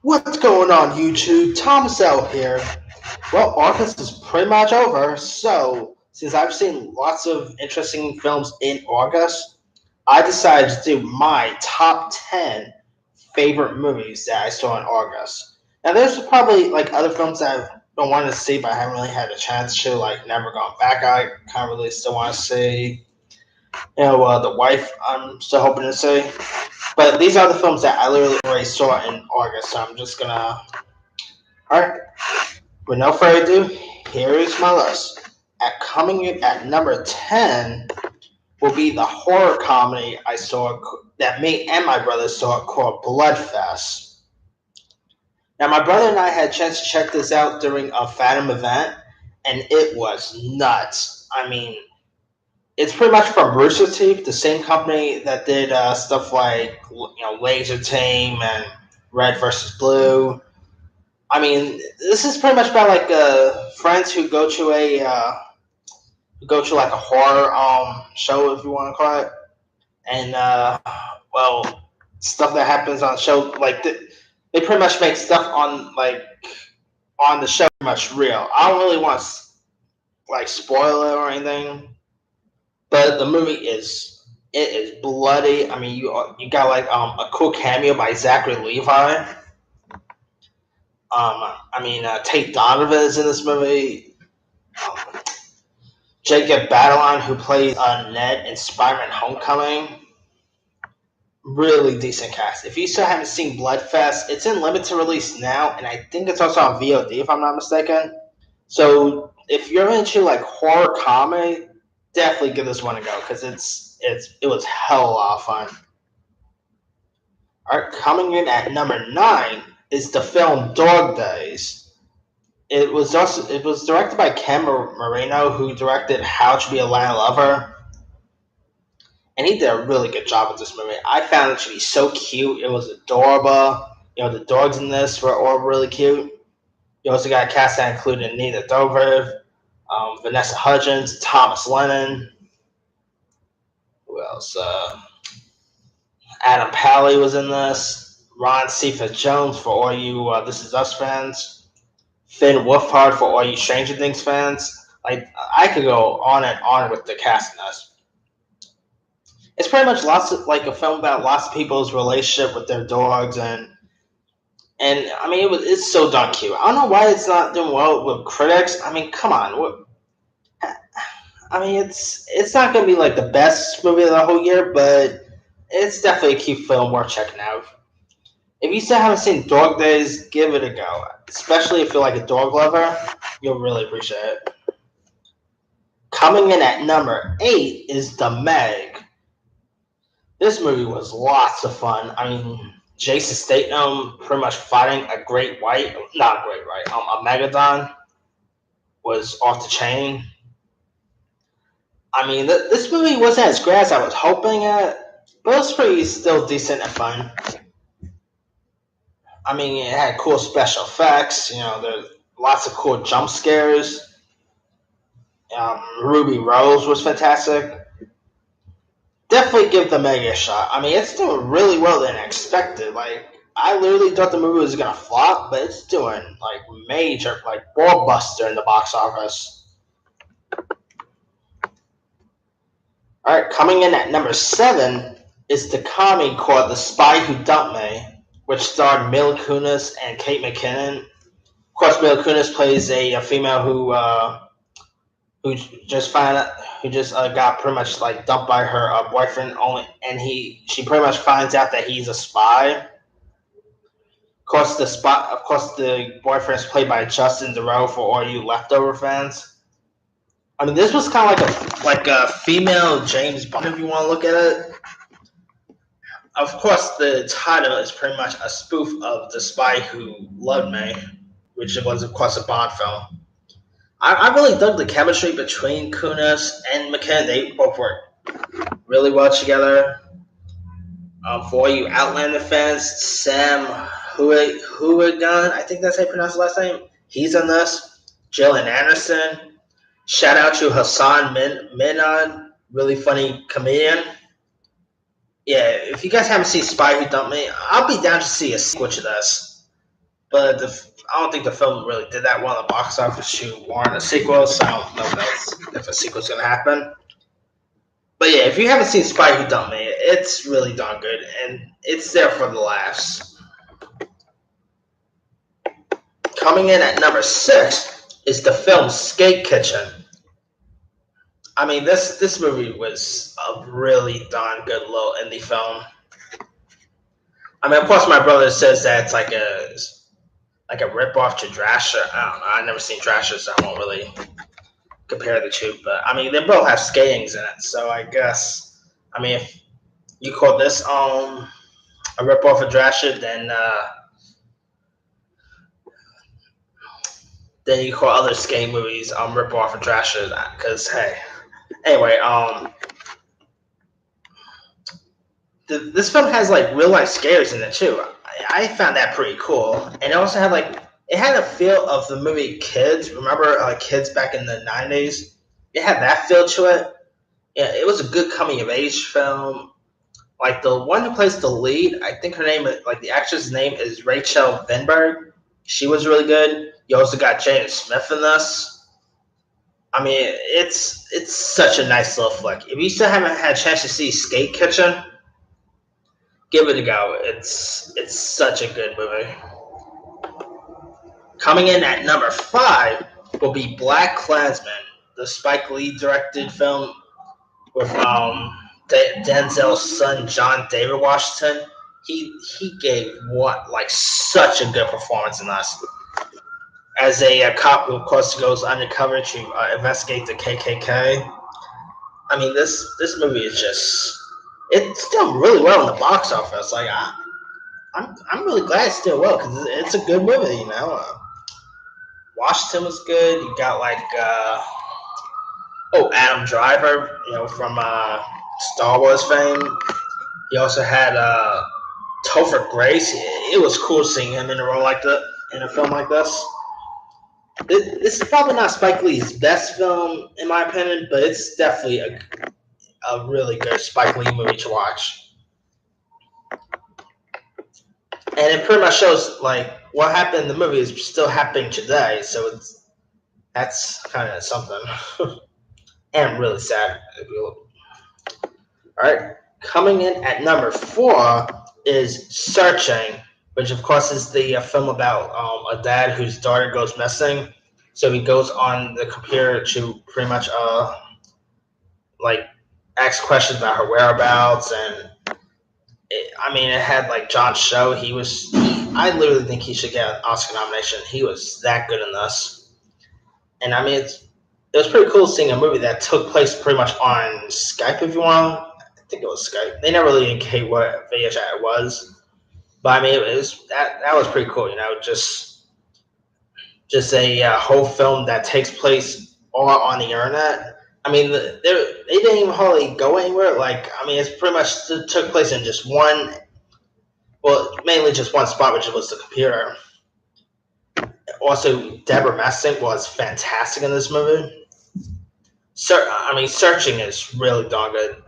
What's going on, YouTube? Thomas L here. Well, August is pretty much over, so since I've seen lots of interesting films in August, I decided to do my top 10 favorite movies that I saw in August. Now, there's probably like other films that I've been wanting to see, but I haven't really had a chance to, like Never Gone Back. I kind of really still want to see. The Wife, I'm still hoping to see. But these are the films that I literally already saw in August, so I'm just gonna. Alright, with no further ado, here is my list. Coming in at number 10 will be the horror comedy I saw that me and my brother saw called Bloodfest. Now, my brother and I had a chance to check this out during a Fathom event, and it was nuts. I mean, it's pretty much from Rooster Teeth, the same company that did stuff like Laser Team and Red versus Blue. I mean, this is pretty much about like friends who go to like a horror show, if you want to call it, and well, stuff that happens on the show, like they pretty much make stuff on the show pretty much real. I don't really want to like spoil it or anything, but the movie is bloody. I mean, you got like a cool cameo by Zachary Levi. Tate Donovan is in this movie. Um, Jacob Batalon, who plays Ned in Spider-Man: Homecoming. Really decent cast. If you still haven't seen Bloodfest, it's in limited release now, and I think it's also on VOD if I'm not mistaken. So if you're into like horror comedy, definitely give this one a go because it was hell of a lot of fun. All right, coming in at number 9 is the film Dog Days. It was directed by Ken Marino, who directed How to Be a Lion Lover, and he did a really good job with this movie. I found it to be so cute. It was adorable. The dogs in this were all really cute. You also got a cast that included Nina Dobrev, Vanessa Hudgens, Thomas Lennon. Who else? Adam Pally was in this. Ron Cephas Jones for all you This Is Us fans. Finn Wolfhard for all you Stranger Things fans. Like I could go on and on with the cast in this. It's pretty much lots of like a film about lots of people's relationship with their dogs and I mean it's so darn cute. I don't know why it's not doing well with critics. I mean, come on. I mean, it's not gonna be like the best movie of the whole year, but it's definitely a cute film worth checking out. If you still haven't seen Dog Days, give it a go. Especially if you're like a dog lover, you'll really appreciate it. Coming in at number 8 is The Meg. This movie was lots of fun. I mean, Jason Statham pretty much fighting a great white, not a great white, a megalodon was off the chain. I mean, this movie wasn't as great as I was hoping at, but it was pretty still decent and fun. I mean, it had cool special effects. There's lots of cool jump scares. Ruby Rose was fantastic. Definitely give the Meg a shot. I mean, it's doing really well than expected. Like, I literally thought the movie was gonna flop, but it's doing like major, like ball buster in the box office. All right, coming in at number 7 is the comedy called The Spy Who Dumped Me, which starred Mila Kunis and Kate McKinnon. Of course, Mila Kunis plays a female who just found out, who just got pretty much like dumped by her boyfriend only, and she pretty much finds out that he's a spy. Of course, the boyfriend is played by Justin Theroux for all you Leftover fans. I mean, this was kind of like a female James Bond, if you want to look at it. Of course, the title is pretty much a spoof of The Spy Who Loved Me, which was, of course, a Bond film. I really dug the chemistry between Kunis and McKenna. They both worked really well together. For all you Outlander fans, Sam Huigan, I think that's how you pronounce the last name. He's in this. Gillian Anderson. Shout out to Hassan Minhaj, really funny comedian. Yeah, if you guys haven't seen Spy Who Dumped Me, I'll be down to see a sequel to this. but I don't think the film really did that well in the box office to warrant a sequel. So I don't know if a sequel's gonna happen. But yeah, if you haven't seen Spy Who Dumped Me, it's really darn good, and it's there for the laughs. Coming in at number 6 is the film Skate Kitchen. I mean, this movie was a really darn good little indie film. I mean, of course, my brother says that it's like a rip off to Drasher. I don't know. I've never seen Drasher, so I won't really compare the two. But I mean, they both have skatings in it, so I guess I mean if you call this a rip off of Drasher, then you call other skating movies rip off of Drasher. Because hey, anyway, this film has like real life skaters in it too. I found that pretty cool, and it also had like it had a feel of the movie Kids. Remember Kids back in the '90s? It had that feel to it. Yeah, it was a good coming of age film. Like the one who plays the lead, I think her name, like the actress' name is Rachel Vinberg. She was really good. You also got Jaden Smith in this. I mean, it's such a nice little flick. If you still haven't had a chance to see Skate Kitchen, give it a go. It's such a good movie. Coming in at number 5 will be Black Klansman, the Spike Lee directed film with Denzel's son John David Washington. He gave such a good performance in this. As a cop who, of course, goes undercover to investigate the KKK. I mean, this movie is just it's done really well in the box office. Like I'm really glad it's still well because it's a good movie. You know, Washington was good. You got Adam Driver, you know, from Star Wars fame. He also had Topher Grace. It was cool seeing him in a role like that in a film like this. This is probably not Spike Lee's best film, in my opinion, but it's definitely a really good Spike Lee movie to watch. And it pretty much shows like what happened in the movie is still happening today, so that's kind of something. And really sad. Alright, coming in at number 4 is Searching, which of course is the film about a dad whose daughter goes missing. So he goes on the computer to pretty much like ask questions about her whereabouts, and it had like John Cho. I literally think he should get an Oscar nomination. He was that good in this, and I mean it was pretty cool seeing a movie that took place pretty much on Skype. If you want, I think it was Skype. They never really indicate what video chat it was, but I mean it was that was pretty cool. You know, just a whole film that takes place all on the internet. I mean, they didn't even hardly go anywhere. Like, I mean, it's pretty much took place in just one, well, mainly just one spot, which was the computer. Also, Deborah Messing was fantastic in this movie. Searching is really darn good.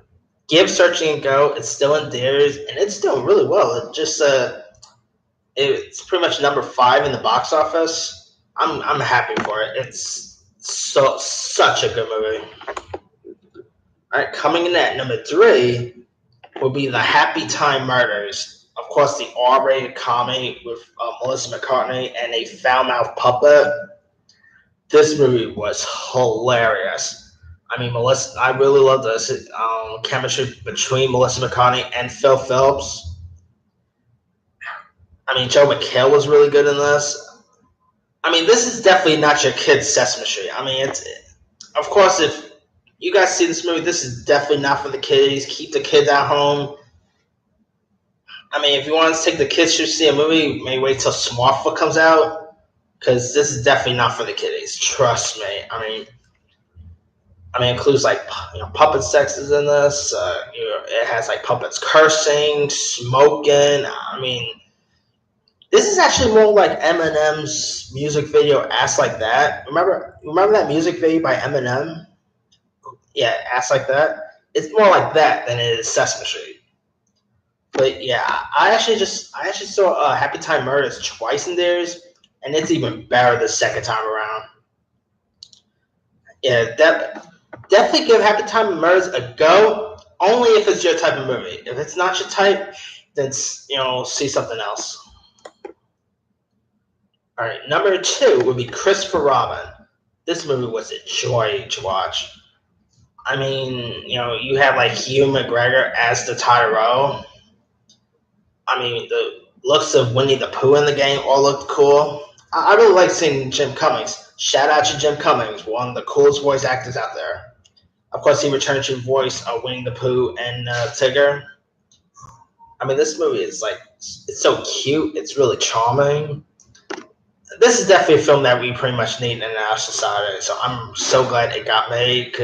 Give Searching a go. It's still in theaters, and it's doing really well. It's pretty much number 5 in the box office. I'm happy for it. It's such a good movie. All right, coming in at number 3 will be The Happy Time Murders. Of course, the R-rated comedy with Melissa McCarthy and a foul-mouthed puppet. This movie was hilarious. I mean, I really love this chemistry between Melissa McCarthy and Phil Phillips. I mean, Joe McHale was really good in this. I mean, this is definitely not your kid's Sesame Street. I mean, of course, if you guys see this movie, this is definitely not for the kiddies. Keep the kids at home. I mean, if you want to take the kids to see a movie, maybe wait till Smartfoot comes out, because this is definitely not for the kiddies. Trust me. I mean, it includes like puppet sex is in this. It has like puppets cursing, smoking. I mean. This is actually more like Eminem's music video, Ass Like That. Remember that music video by Eminem? Yeah, Ass Like That. It's more like that than it is Sesame Street. But yeah, I actually saw Happy Time Murders twice in theirs, and it's even better the second time around. Yeah, definitely give Happy Time Murders a go. Only if it's your type of movie. If it's not your type, then see something else. All right, number two would be Christopher Robin. This movie was a joy to watch. I mean, you have like Hugh McGregor as the Tyrell. I mean, the looks of Winnie the Pooh in the game all looked cool. I really like seeing Jim Cummings. Shout out to Jim Cummings, one of the coolest voice actors out there. Of course, he returned to voice Winnie the Pooh and Tigger. I mean, this movie is like it's so cute. It's really charming. This is definitely a film that we pretty much need in our society. So I'm so glad it got made.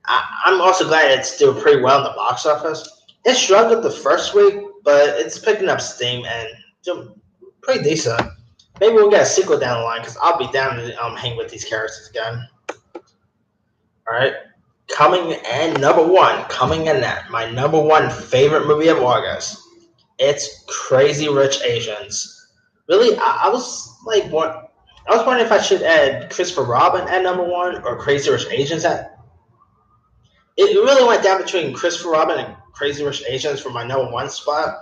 I'm also glad it's doing pretty well in the box office. It struggled the first week, but it's picking up steam and doing pretty decent. Maybe we'll get a sequel down the line because I'll be down to hang with these characters again. All right, coming in at my number one favorite movie of August. It's Crazy Rich Asians. Really, I was like, what? I was wondering if I should add Christopher Robin at number one or Crazy Rich Asians at. It really went down between Christopher Robin and Crazy Rich Asians for my number one spot,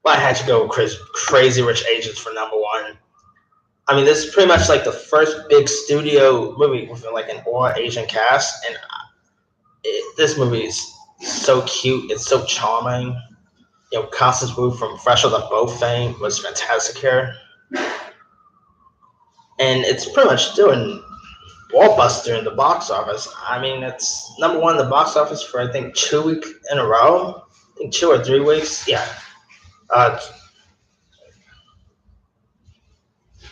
but I had to go with Crazy Rich Asians for number one. I mean, this is pretty much like the first big studio movie with like an all Asian cast, and this movie is so cute. It's so charming. Constance Wu from Fresh Off the Boat fame was fantastic here, and it's pretty much doing wallbuster in the box office. I mean, it's number one in the box office for I think 2 weeks in a row. I think 2 or 3 weeks. Yeah. Uh,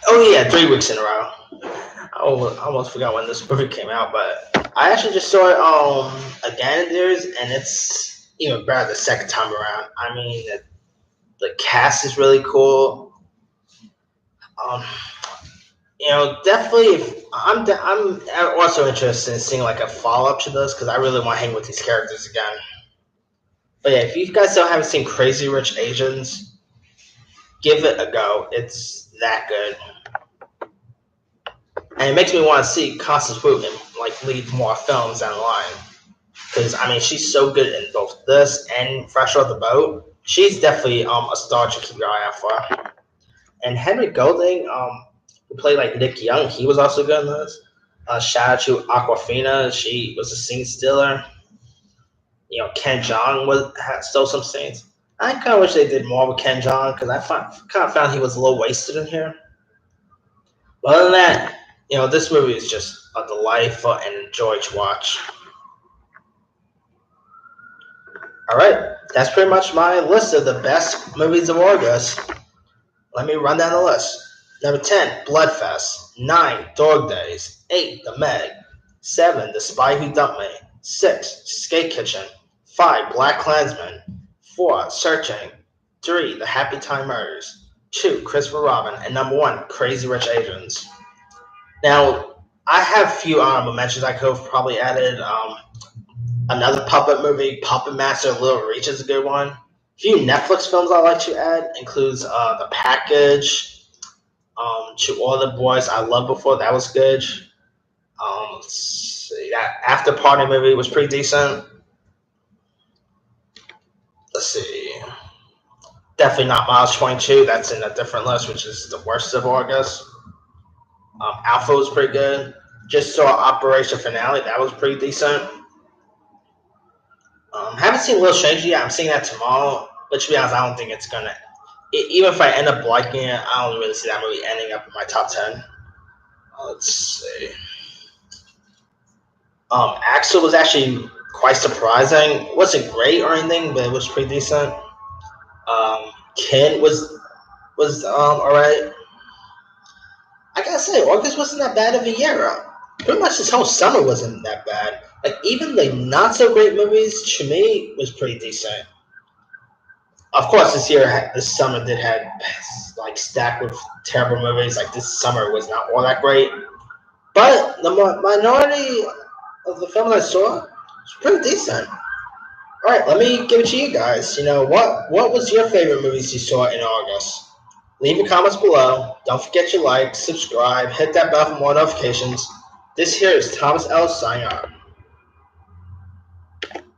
oh yeah, 3 weeks in a row. I almost forgot when this movie came out, but I actually just saw it again in theirs, and it's even better the second time around. I mean, the cast is really cool. Um, definitely. I'm also interested in seeing like a follow up to this because I really want to hang with these characters again. But yeah, if you guys still haven't seen Crazy Rich Asians, give it a go. It's that good, and it makes me want to see Constance Wu and like lead more films down the line. Because I mean, she's so good in both this and Fresh Off the Boat. She's definitely a star to keep your eye out for. And Henry Golding, who played like Nick Young, he was also good in this. Shout out to Aquafina, she was a scene stealer. Ken Jeong stole some scenes. I kind of wish they did more with Ken Jeong because kind of found he was a little wasted in here. But other than that, this movie is just a delightful and enjoy to watch. All right, that's pretty much my list of the best movies of August. Let me run down the list. Number 10, Bloodfest. 9, Dog Days. 8, The Meg. 7, The Spy Who Dumped Me. 6, Skate Kitchen. 5, Black Klansman. 4, Searching. 3, The Happy Time Murders. 2, Christopher Robin. And number 1, Crazy Rich Asians. Now, I have a few honorable mentions I could have probably added. Another puppet movie, Puppet Master Little Reach is a good one. A few Netflix films I like to add includes The Package, To All the Boys I Loved Before, that was good. Let's see, that After Party movie was pretty decent. Let's see, definitely not Miles 22. That's in a different list, which is the worst of August. Alpha was pretty good. Just saw Operation Finale, that was pretty decent. Haven't seen Little Stranger yet. I'm seeing that tomorrow. But to be honest, I don't think it's gonna. Even if I end up liking it, I don't really see that movie ending up in my top 10. Let's see. Axel was actually quite surprising. It wasn't great or anything, but it was pretty decent. Ken was alright. I gotta say, August wasn't that bad of a year. Pretty much this whole summer wasn't that bad. Like even the not so great movies to me was pretty decent. Of course, this summer did have like stacked with terrible movies. Like this summer was not all that great, but the minority of the films I saw was pretty decent. All right, let me give it to you guys. What was your favorite movies you saw in August? Leave your comments below. Don't forget to like, subscribe, hit that bell for more notifications. This here is Thomas Ellis signing out.